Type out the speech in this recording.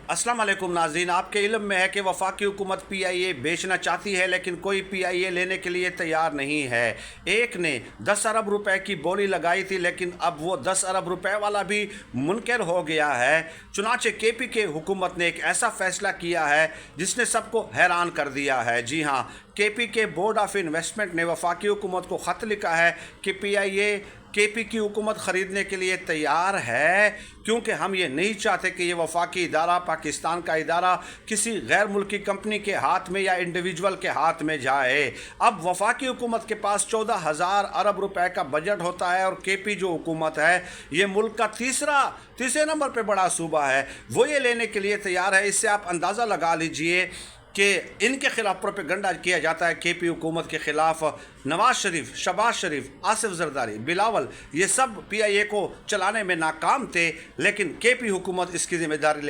अस्सलाम वालेकुम नाज़रीन, आपके इल्म में है कि वफाकी हुकूमत PIA बेचना चाहती है, लेकिन कोई PIA लेने के लिए तैयार नहीं है। एक ने 10 अरब रुपए की बोली लगाई थी, लेकिन अब वो 10 अरब रुपए वाला भी मुनकर हो गया है। चुनाचे KP हुकूमत ने एक ऐसा फ़ैसला किया है जिसने सबको हैरान कर दिया है। जी हाँ, KP के बोर्ड ऑफ इन्वेस्टमेंट ने वफाकी हुकूमत को ख़त लिखा है कि PIA KP की हुकूमत ख़रीदने के लिए तैयार है, क्योंकि हम ये नहीं चाहते कि ये वफाकी इदारा, पाकिस्तान का इदारा, किसी गैर मुल्की कंपनी के हाथ में या इंडिविजुअल के हाथ में जाए। अब वफाकी हुकूमत के पास 14,000 अरब रुपए का बजट होता है, और KP जो हुकूमत है, ये मुल्क का तीसरे नंबर पे बड़ा सूबा है, वो ये लेने के लिए तैयार है। इससे आप अंदाज़ा लगा लीजिए कि इनके खिलाफ प्रोपेगेंडा किया जाता है। KP हुकूमत के खिलाफ नवाज शरीफ, शहबाज शरीफ, आसिफ जरदारी, बिलावल, ये सब PIA को चलाने में नाकाम थे, लेकिन KP हुकूमत इसकी जिम्मेदारी ले